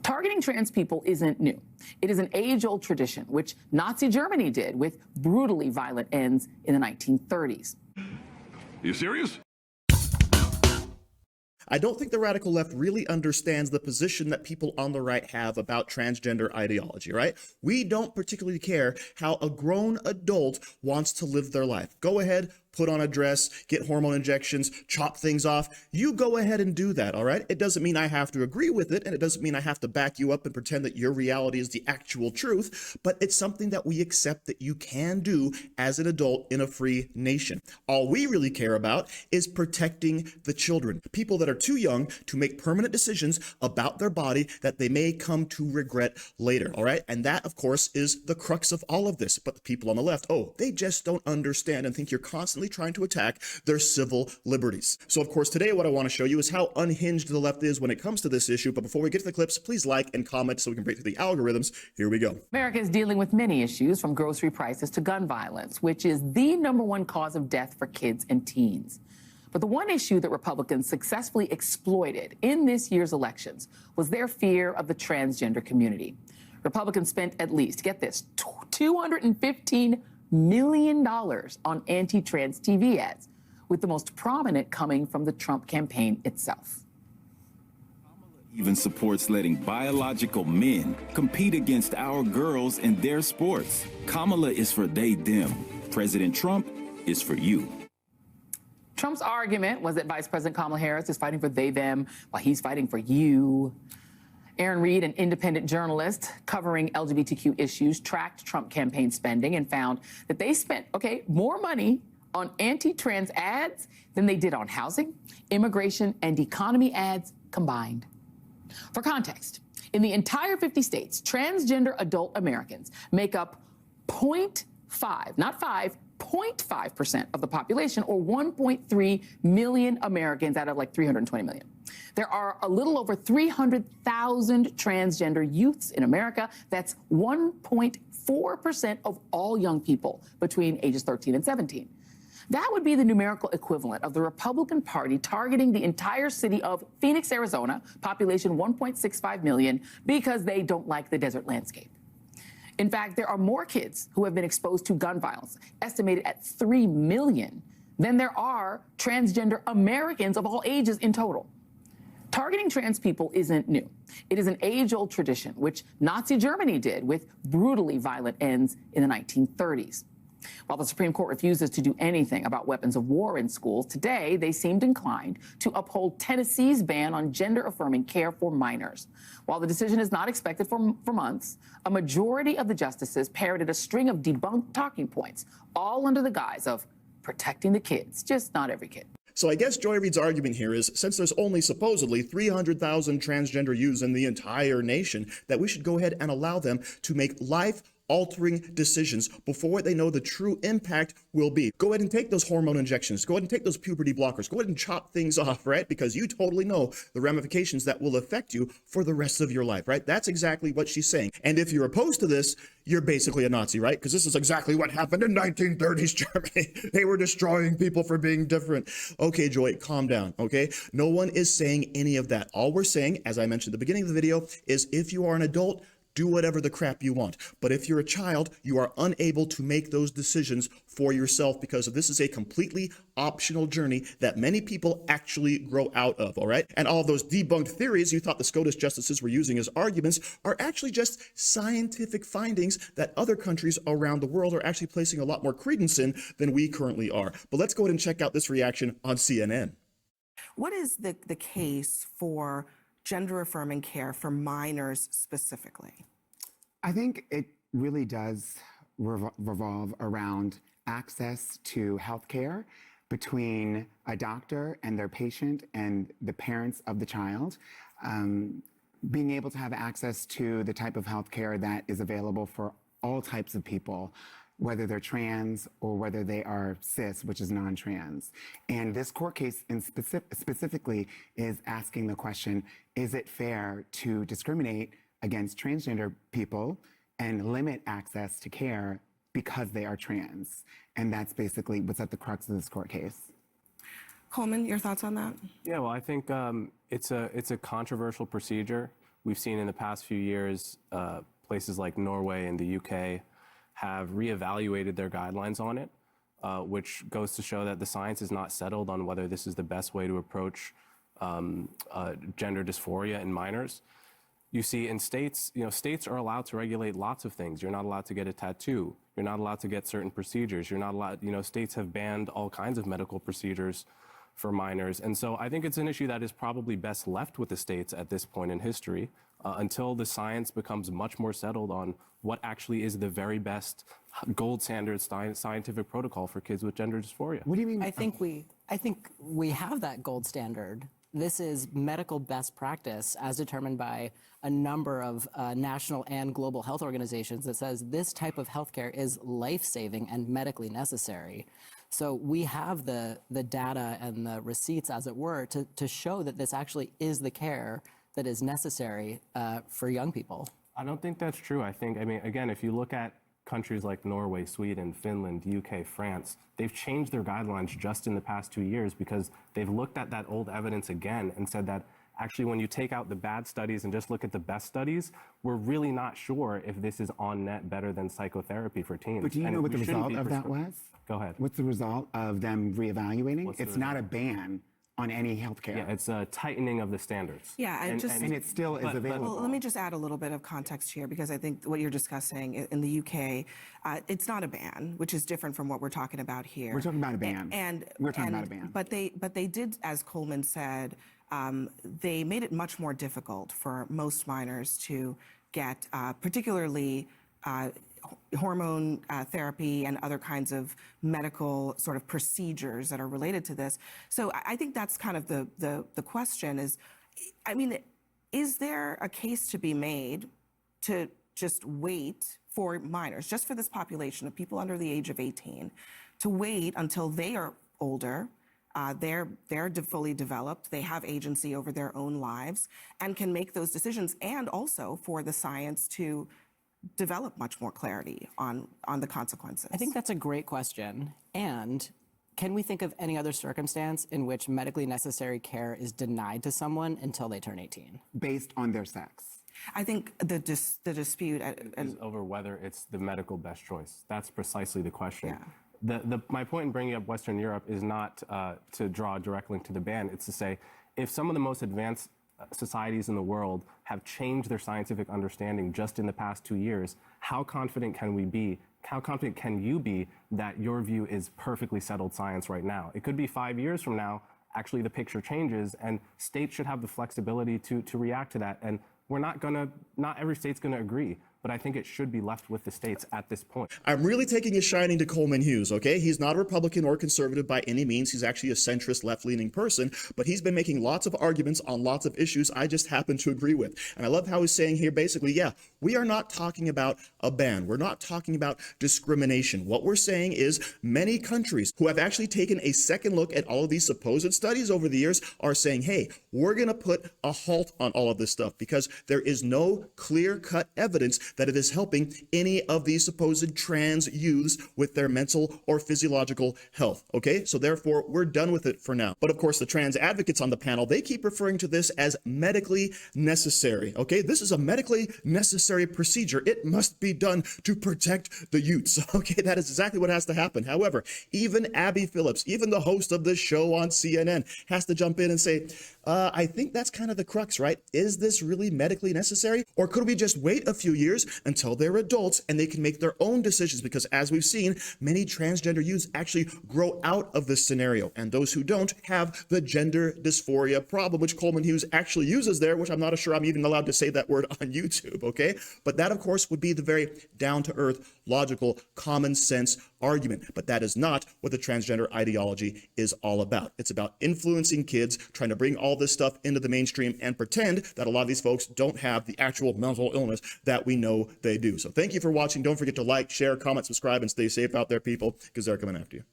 Targeting trans people isn't new. It is an age-old tradition, which Nazi Germany did with brutally violent ends in the 1930s. Are you serious? I don't think the radical left really understands the position that people on the right have about transgender ideology, right? We don't particularly care how a grown adult wants to live their life. Go ahead, put on a dress, get hormone injections, chop things off. You go ahead and do that, all right? It doesn't mean I have to agree with it, and it doesn't mean I have to back you up and pretend that your reality is the actual truth, but it's something that we accept that you can do as an adult in a free nation. All we really care about is protecting the children, people that are too young to make permanent decisions about their body that they may come to regret later, all right? And that, of course, is the crux of all of this. But the people on the left, they just don't understand and think you're constantly trying to attack their civil liberties. So, of course, today what I want to show you is how unhinged the left is when it comes to this issue. But before we get to the clips, please like and comment so we can break through the algorithms. Here we go. America is dealing with many issues, from grocery prices to gun violence, which is the #1 cause of death for kids and teens. But the one issue that Republicans successfully exploited in this year's elections was their fear of the transgender community. Republicans spent at least, get this, $215 million on anti-trans TV ads, with the most prominent coming from the Trump campaign itself. Even supports letting biological men compete against our girls in their sports. Kamala is for they, them. President Trump is for you. Trump's argument was that Vice President Kamala Harris is fighting for they, them, while he's fighting for you. Reid, an independent journalist covering LGBTQ issues, tracked Trump campaign spending and found that they spent, more money on anti-trans ads than they did on housing, immigration, and economy ads combined. For context, in the entire 50 states, transgender adult Americans make up 0.5, not 5, 0.5% of the population, or 1.3 million Americans out of 320 million. There are a little over 300,000 transgender youths in America. That's 1.4% of all young people between ages 13 and 17. That would be the numerical equivalent of the Republican Party targeting the entire city of Phoenix, Arizona, population 1.65 million, because they don't like the desert landscape. In fact, there are more kids who have been exposed to gun violence, estimated at 3 million, than there are transgender Americans of all ages in total. Targeting trans people isn't new. It is an age-old tradition, which Nazi Germany did with brutally violent ends in the 1930s. While the Supreme Court refuses to do anything about weapons of war in schools, today they seemed inclined to uphold Tennessee's ban on gender-affirming care for minors. While the decision is not expected for months, a majority of the justices parroted a string of debunked talking points, all under the guise of protecting the kids, just not every kid. So I guess Joy Reid's argument here is, since there's only supposedly 300,000 transgender youths in the entire nation, that we should go ahead and allow them to make life-altering decisions before they know the true impact will be. Go ahead and take those hormone injections. Go ahead and take those puberty blockers. Go ahead and chop things off, right? Because you totally know the ramifications that will affect you for the rest of your life, right? That's exactly what she's saying. And if you're opposed to this, you're basically a Nazi, right? Because this is exactly what happened in 1930s Germany. They were destroying people for being different. Okay, Joy, calm down, okay? No one is saying any of that. All we're saying, as I mentioned at the beginning of the video, is if you are an adult, do whatever the crap you want. But if you're a child, you are unable to make those decisions for yourself, because this is a completely optional journey that many people actually grow out of, all right? And all of those debunked theories you thought the SCOTUS justices were using as arguments are actually just scientific findings that other countries around the world are actually placing a lot more credence in than we currently are. But let's go ahead and check out this reaction on CNN. What is the case for gender-affirming care for minors specifically? I think it really does revolve around access to health care between a doctor and their patient and the parents of the child. Being able to have access to the type of health care that is available for all types of people, whether they're trans or whether they are cis, which is non-trans. And this court case specifically is asking the question, is it fair to discriminate against transgender people and limit access to care because they are trans? And that's basically what's at the crux of this court case. Coleman, your thoughts on that? Yeah, well, I think it's a controversial procedure We've seen in the past few years, places like Norway and the UK have reevaluated their guidelines on it, which goes to show that the science is not settled on whether this is the best way to approach gender dysphoria in minors. You see, in states, states are allowed to regulate lots of things. You're not allowed to get a tattoo. You're not allowed to get certain procedures. You're not allowed, states have banned all kinds of medical procedures for minors. And so I think it's an issue that is probably best left with the states at this point in history until the science becomes much more settled on what actually is the very best gold standard scientific protocol for kids with gender dysphoria. What do you mean? I think we have that gold standard. This is medical best practice as determined by a number of national and global health organizations that says this type of healthcare is life-saving and medically necessary. So we have the data and the receipts, as it were, to show that this actually is the care that is necessary for young people. I don't think that's true. I mean, again, if you look at countries like Norway, Sweden, Finland, UK, France, they've changed their guidelines just in the past 2 years because they've looked at that old evidence again and said that actually when you take out the bad studies and just look at the best studies, we're really not sure if this is on net better than psychotherapy for teens. But do you know what the result of that was? Go ahead. What's the result of them reevaluating? It's not a ban on any healthcare. Yeah, it's a tightening of the standards. Yeah, and it still is available. Well, let me just add a little bit of context here, because I think what you're discussing in the UK, it's not a ban, which is different from what we're talking about here. We're talking about a ban. We're talking about a ban. But they did, as Coleman said, they made it much more difficult for most minors to get, particularly hormone therapy and other kinds of medical sort of procedures that are related to this. So I think that's kind of the question is, I mean, is there a case to be made to just wait for minors, just for this population of people under the age of 18, to wait until they are older, they're fully developed, they have agency over their own lives, and can make those decisions, and also for the science to develop much more clarity on the consequences? I think that's a great question. And can we think of any other circumstance in which medically necessary care is denied to someone until they turn 18? Based on their sex? I think the dispute is over whether it's the medical best choice. That's precisely the question. Yeah. My point in bringing up Western Europe is not to draw a direct link to the ban. It's to say, if some of the most advanced societies in the world have changed their scientific understanding just in the past 2 years, how confident can we be? How confident can you be that your view is perfectly settled science right now? It could be 5 years from now, actually the picture changes, and states should have the flexibility to react to that. And not every state's gonna agree, but I think it should be left with the states at this point. I'm really taking a shining to Coleman Hughes, okay? He's not a Republican or conservative by any means. He's actually a centrist, left-leaning person, but he's been making lots of arguments on lots of issues I just happen to agree with. And I love how he's saying here, basically, yeah, we are not talking about a ban. We're not talking about discrimination. What we're saying is many countries who have actually taken a second look at all of these supposed studies over the years are saying, hey, we're going to put a halt on all of this stuff because there is no clear-cut evidence that it is helping any of these supposed trans youths with their mental or physiological health, okay? So therefore, we're done with it for now. But of course, the trans advocates on the panel, they keep referring to this as medically necessary, okay? This is a medically necessary procedure. It must be done to protect the youths, okay? That is exactly what has to happen. However, even Abby Phillips, even the host of this show on CNN, has to jump in and say, I think that's kind of the crux, right? Is this really medically necessary? Or could we just wait a few years until they're adults and they can make their own decisions? Because as we've seen, many transgender youths actually grow out of this scenario. And those who don't have the gender dysphoria problem, which Coleman Hughes actually uses there, which I'm not sure I'm even allowed to say that word on YouTube, okay? But that, of course, would be the very down-to-earth, logical, common sense argument. But that is not what the transgender ideology is all about. It's about influencing kids, trying to bring all this stuff into the mainstream and pretend that a lot of these folks don't have the actual mental illness that we know they do. So thank you for watching. Don't forget to like, share, comment, subscribe, and stay safe out there, people, because they're coming after you.